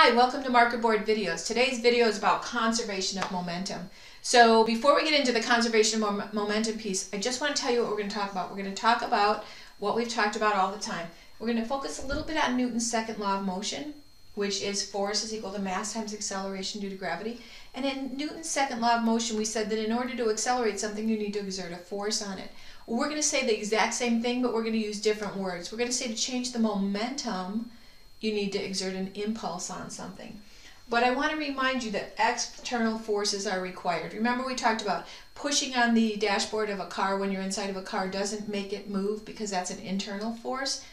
Hi, welcome to Marker Board Videos. Today's video is about conservation of momentum. So before we get into the conservation of momentum piece, I just want to tell you what we're going to talk about. We're going to talk about what we've talked about all the time. We're going to focus a little bit on Newton's second law of motion, which is force is equal to mass times acceleration due to gravity. And in Newton's second law of motion, we said that in order to accelerate something, you need to exert a force on it. Well, we're going to say the exact same thing, but we're going to use different words. We're going to say to change the momentum, you need to exert an impulse on something. But I want to remind you that external forces are required. Remember we talked about pushing on the dashboard of a car when you're inside of a car doesn't make it move because that's an internal force.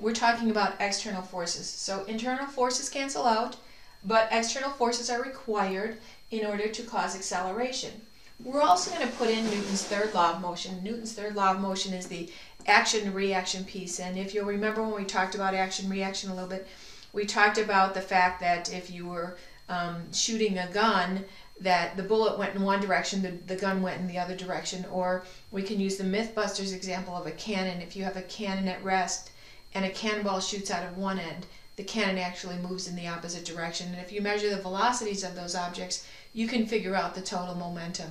We're talking about external forces. So internal forces cancel out, but external forces are required in order to cause acceleration. We're also going to put in Newton's third law of motion. Newton's third law of motion is the action-reaction piece. And if you'll remember when we talked about action-reaction a little bit, we talked about the fact that if you were shooting a gun, that the bullet went in one direction, the gun went in the other direction. Or we can use the Mythbusters example of a cannon. If you have a cannon at rest and a cannonball shoots out of one end, the cannon actually moves in the opposite direction. And if you measure the velocities of those objects, you can figure out the total momentum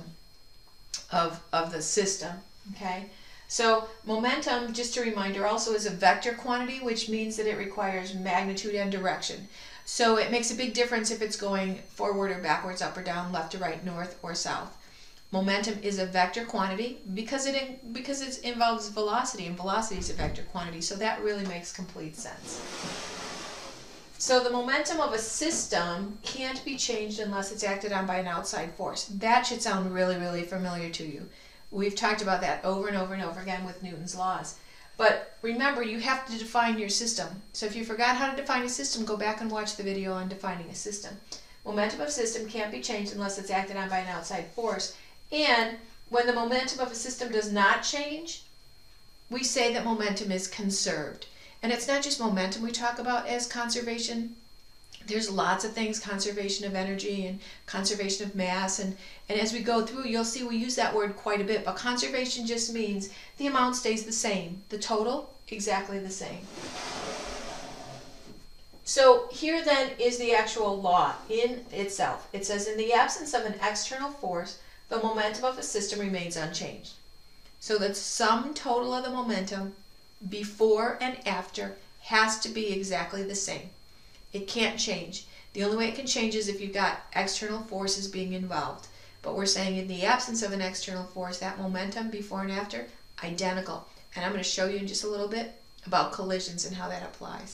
of the system. Okay? So momentum, just a reminder, also is a vector quantity, which means that it requires magnitude and direction. So it makes a big difference if it's going forward or backwards, up or down, left or right, north or south. Momentum is a vector quantity because it involves velocity, and velocity is a vector quantity. So that really makes complete sense. So the momentum of a system can't be changed unless it's acted on by an outside force. That should sound really, really familiar to you. We've talked about that over and over and over again with Newton's laws. But remember, you have to define your system. So if you forgot how to define a system, go back and watch the video on defining a system. Momentum of a system can't be changed unless it's acted on by an outside force. And when the momentum of a system does not change, we say that momentum is conserved. And it's not just momentum we talk about as conservation. There's lots of things, conservation of energy and conservation of mass. And as we go through, you'll see we use that word quite a bit. But conservation just means the amount stays the same. The total, exactly the same. So here then is the actual law in itself. It says, in the absence of an external force, the momentum of a system remains unchanged. So the sum total of the momentum before and after has to be exactly the same. It can't change. The only way it can change is if you've got external forces being involved. But we're saying in the absence of an external force, that momentum before and after, identical. And I'm going to show you in just a little bit about collisions and how that applies.